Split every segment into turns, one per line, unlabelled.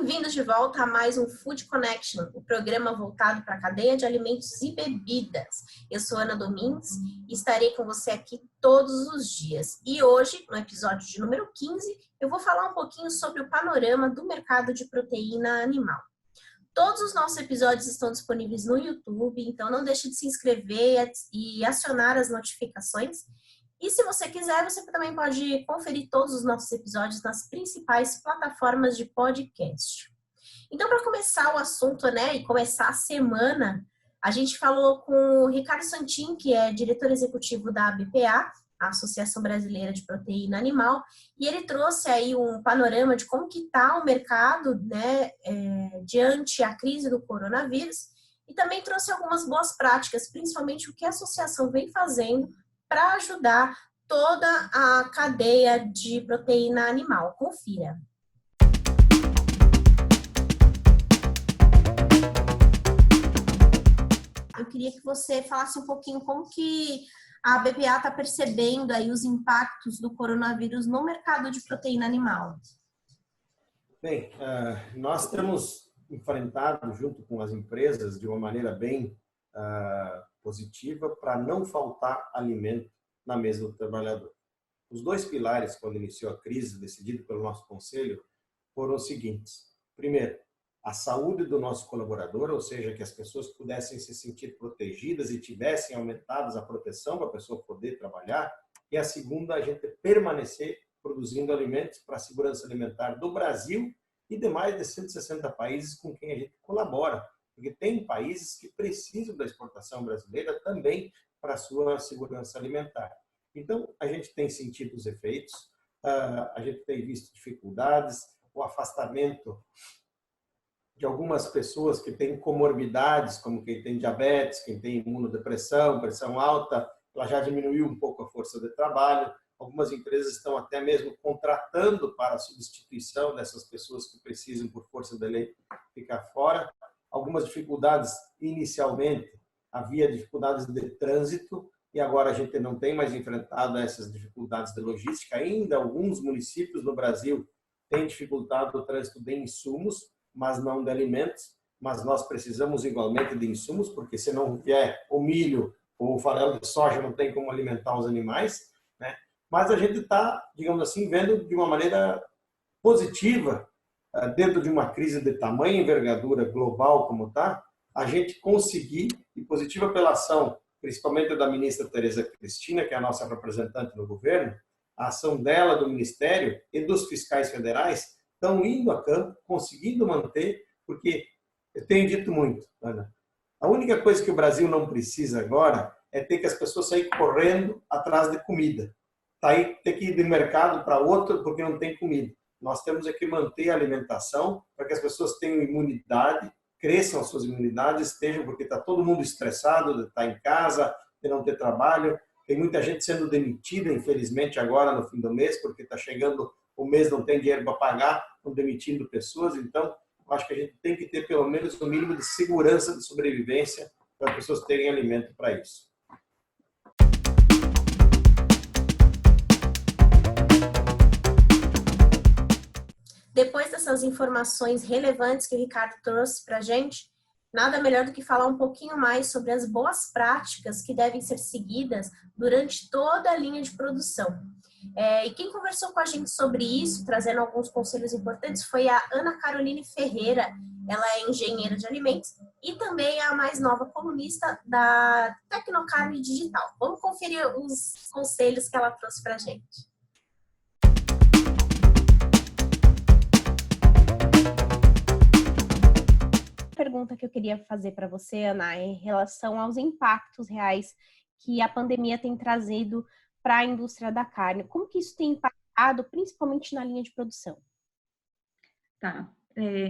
Bem-vindos de volta a mais um Food Connection, o programa voltado para a cadeia de alimentos e bebidas. Eu sou Ana Domingues e estarei com você aqui todos os dias. E hoje, no episódio de número 15, eu vou falar um pouquinho sobre o panorama do mercado de proteína animal. Todos os nossos episódios estão disponíveis no YouTube, então não deixe de se inscrever e acionar as notificações. E se você quiser, você também pode conferir todos os nossos episódios nas principais plataformas de podcast. Então, para começar o assunto, e começar a semana, a gente falou com o Ricardo Santin, que é diretor executivo da ABPA, a Associação Brasileira de Proteína Animal, e ele trouxe aí um panorama de como que está o mercado, diante a crise do coronavírus, e também trouxe algumas boas práticas, principalmente o que a associação vem fazendo para ajudar toda a cadeia de proteína animal. Confira. Eu queria que você falasse um pouquinho como que a ABPA está percebendo aí os impactos do coronavírus no mercado de proteína animal.
Bem, nós temos enfrentado junto com as empresas de uma maneira bem positiva para não faltar alimento na mesa do trabalhador. Os dois pilares, quando iniciou a crise, decidido pelo nosso conselho, foram os seguintes. Primeiro, a saúde do nosso colaborador, ou seja, que as pessoas pudessem se sentir protegidas e tivessem aumentadas a proteção para a pessoa poder trabalhar. E a segunda, a gente permanecer produzindo alimentos para a segurança alimentar do Brasil e de mais de 160 países com quem a gente colabora. Porque tem países que precisam da exportação brasileira também para a sua segurança alimentar. Então, a gente tem sentido os efeitos, a gente tem visto dificuldades, o afastamento de algumas pessoas que têm comorbidades, como quem tem diabetes, quem tem imunodepressão, pressão alta, ela já diminuiu um pouco a força de trabalho. Algumas empresas estão até mesmo contratando para a substituição dessas pessoas que precisam, por força da lei, ficar fora. Algumas dificuldades, inicialmente, havia dificuldades de trânsito e agora a gente não tem mais enfrentado essas dificuldades de logística. Ainda alguns municípios no Brasil têm dificultado o trânsito de insumos, mas não de alimentos. Mas nós precisamos igualmente de insumos, porque se não vier o milho ou o farelo de soja, não tem como alimentar os animais, né? Mas a gente está, digamos assim, vendo de uma maneira positiva, dentro de uma crise de tamanha envergadura global como está, a gente conseguir, e positiva pela ação, principalmente da ministra Tereza Cristina, que é a nossa representante no governo, a ação dela, do Ministério e dos fiscais federais, estão indo a campo, conseguindo manter, porque eu tenho dito muito, Ana, a única coisa que o Brasil não precisa agora é ter que as pessoas saírem correndo atrás de comida. Ter que ir de um mercado para outro porque não tem comida. Nós temos que manter a alimentação para que as pessoas tenham imunidade, cresçam as suas imunidades, estejam, porque está todo mundo estressado de estar em casa, de não ter trabalho. Tem muita gente sendo demitida, infelizmente, agora no fim do mês, porque está chegando o mês, não tem dinheiro para pagar, estão demitindo pessoas. Então, eu acho que a gente tem que ter pelo menos o mínimo de segurança de sobrevivência para as pessoas terem alimento para isso.
Depois dessas informações relevantes que o Ricardo trouxe para a gente, nada melhor do que falar um pouquinho mais sobre as boas práticas que devem ser seguidas durante toda a linha de produção. E quem conversou com a gente sobre isso, trazendo alguns conselhos importantes, foi a Ana Caroline Ferreira. Ela é engenheira de alimentos e também é a mais nova colunista da Tecnocarne Digital. Vamos conferir os conselhos que ela trouxe para a gente. Pergunta que eu queria fazer para você, Ana, é em relação aos impactos reais que a pandemia tem trazido para a indústria da carne. Como que isso tem impactado, principalmente na linha de produção?
Tá.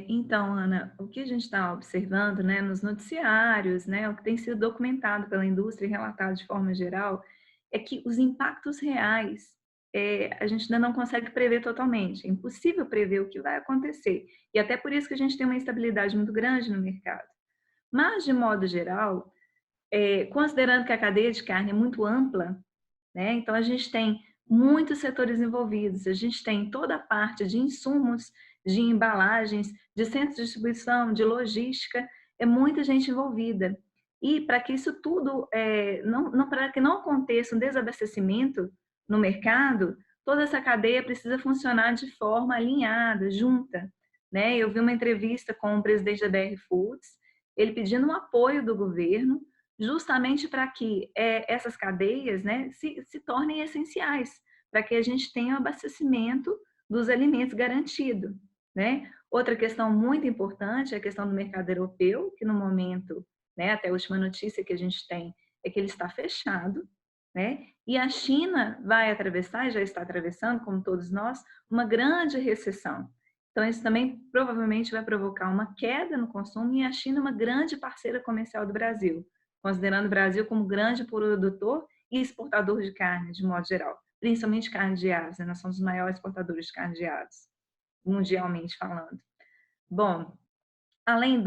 Então, Ana, o que a gente está observando, nos noticiários, o que tem sido documentado pela indústria e relatado de forma geral, é que os impactos reais a gente ainda não consegue prever totalmente. É impossível prever o que vai acontecer. E até por isso que a gente tem uma instabilidade muito grande no mercado. Mas, de modo geral, considerando que a cadeia de carne é muito ampla, então a gente tem muitos setores envolvidos. A gente tem toda a parte de insumos, de embalagens, de centros de distribuição, de logística, é muita gente envolvida. E para que isso tudo, para que não aconteça um desabastecimento no mercado, toda essa cadeia precisa funcionar de forma alinhada, junta, né? Eu vi uma entrevista com o presidente da BR Foods, ele pedindo um apoio do governo, justamente para que essas cadeias, né, se tornem essenciais, para que a gente tenha o abastecimento dos alimentos garantido, né? Outra questão muito importante é a questão do mercado europeu, que no momento, né, até a última notícia que a gente tem é que ele está fechado, né? E a China vai atravessar, e já está atravessando, como todos nós, uma grande recessão. Então, isso também provavelmente vai provocar uma queda no consumo, e a China é uma grande parceira comercial do Brasil, considerando o Brasil como grande produtor e exportador de carne, de modo geral, principalmente carne de aves, né? Nós somos os maiores exportadores de carne de aves, mundialmente falando. Bom, além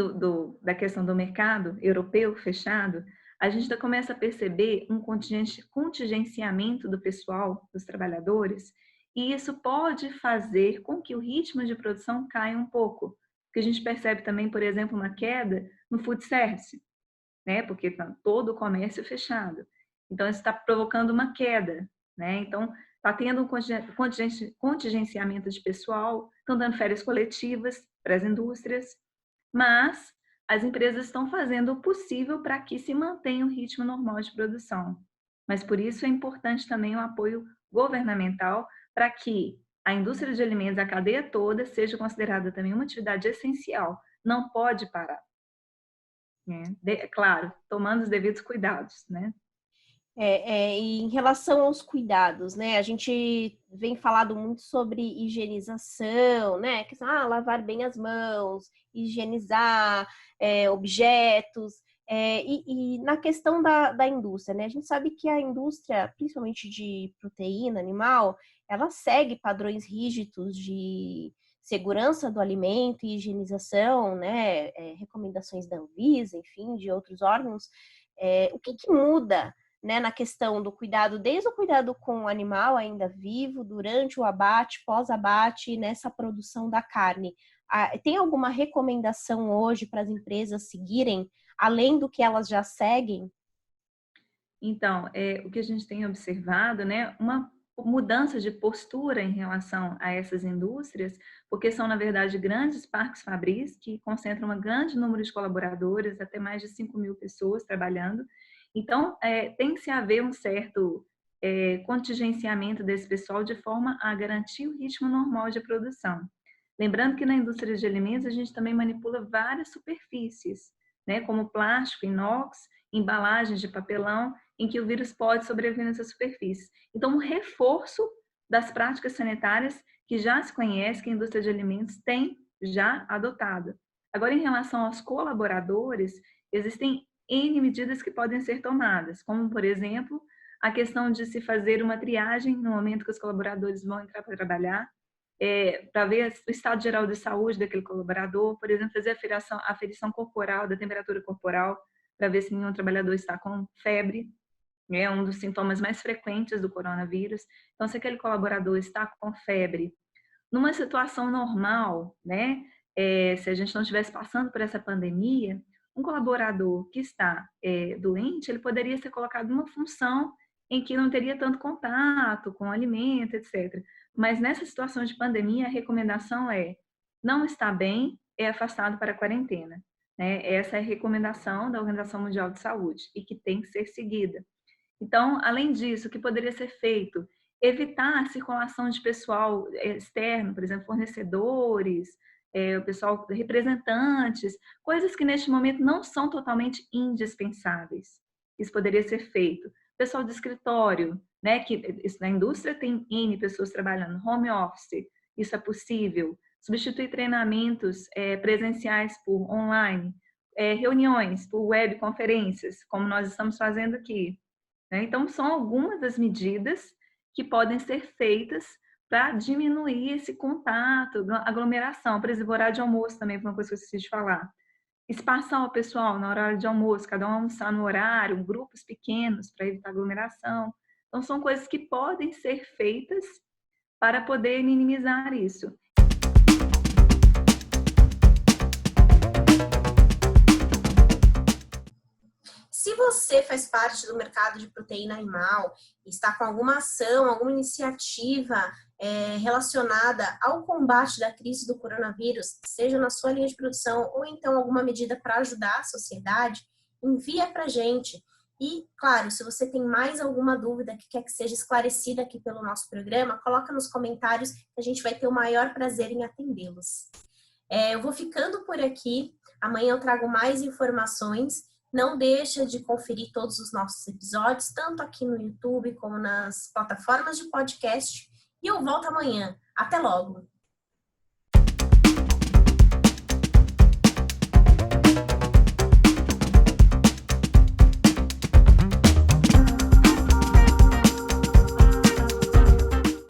da questão do mercado europeu fechado, a gente já começa a perceber um contingenciamento do pessoal, dos trabalhadores, e isso pode fazer com que o ritmo de produção caia um pouco. Porque a gente percebe também, por exemplo, uma queda no food service, né? Porque está todo o comércio fechado. Então, isso está provocando uma queda, né? Então, está tendo um contingenciamento de pessoal, estão dando férias coletivas para as indústrias, mas as empresas estão fazendo o possível para que se mantenha o ritmo normal de produção. Mas por isso é importante também o apoio governamental para que a indústria de alimentos, a cadeia toda, seja considerada também uma atividade essencial. Não pode parar. Claro, tomando os devidos cuidados, né?
E em relação aos cuidados, né? A gente vem falado muito sobre higienização, né? Que lavar bem as mãos, higienizar objetos. E na questão da indústria, né? A gente sabe que a indústria, principalmente de proteína animal, ela segue padrões rígidos de segurança do alimento e higienização, né? Recomendações da Anvisa, enfim, de outros órgãos. O que muda, né, na questão do cuidado, desde o cuidado com o animal ainda vivo, durante o abate, pós-abate, nessa produção da carne? Tem alguma recomendação hoje para as empresas seguirem, além do que elas já seguem?
Então, o que a gente tem observado, né, uma mudança de postura em relação a essas indústrias, porque são, na verdade, grandes parques fabris que concentram um grande número de colaboradores, até mais de 5.000 pessoas trabalhando. Então, tem que se haver um certo contingenciamento desse pessoal de forma a garantir o ritmo normal de produção. Lembrando que na indústria de alimentos a gente também manipula várias superfícies, né, como plástico, inox, embalagens de papelão, em que o vírus pode sobreviver nessas superfícies. Então, um reforço das práticas sanitárias que já se conhece, que a indústria de alimentos tem já adotado. Agora, em relação aos colaboradores, existem N medidas que podem ser tomadas, como, por exemplo, a questão de se fazer uma triagem no momento que os colaboradores vão entrar para trabalhar, para ver o estado geral de saúde daquele colaborador, por exemplo, fazer a aferição corporal, da temperatura corporal, para ver se nenhum trabalhador está com febre, é um dos sintomas mais frequentes do coronavírus. Então, se aquele colaborador está com febre, numa situação normal, né, se a gente não estivesse passando por essa pandemia, um colaborador que está doente, ele poderia ser colocado numa função em que não teria tanto contato com o alimento, etc. Mas nessa situação de pandemia, a recomendação não está bem, é afastado para a quarentena. Né? Essa é a recomendação da Organização Mundial de Saúde e que tem que ser seguida. Então, além disso, o que poderia ser feito? Evitar a circulação de pessoal externo, por exemplo, fornecedores, o pessoal, representantes, coisas que neste momento não são totalmente indispensáveis. Isso poderia ser feito. Pessoal de escritório, né, que na indústria tem N pessoas trabalhando, home office, isso é possível. Substituir treinamentos presenciais por online, reuniões por webconferências, como nós estamos fazendo aqui. Né? Então, são algumas das medidas que podem ser feitas para diminuir esse contato, aglomeração. Por exemplo, horário de almoço também foi uma coisa que eu esqueci de falar. Espaçar o pessoal no horário de almoço, cada um almoçar no horário, grupos pequenos para evitar aglomeração. Então, são coisas que podem ser feitas para poder minimizar isso.
você faz parte do mercado de proteína animal, está com alguma ação, alguma iniciativa relacionada ao combate da crise do coronavírus, seja na sua linha de produção ou então alguma medida para ajudar a sociedade, envia para a gente. E, claro, se você tem mais alguma dúvida que quer que seja esclarecida aqui pelo nosso programa, coloca nos comentários que a gente vai ter o maior prazer em atendê-los. Eu vou ficando por aqui. Amanhã eu trago mais informações. Não deixa de conferir todos os nossos episódios, tanto aqui no YouTube como nas plataformas de podcast. E eu volto amanhã. Até logo!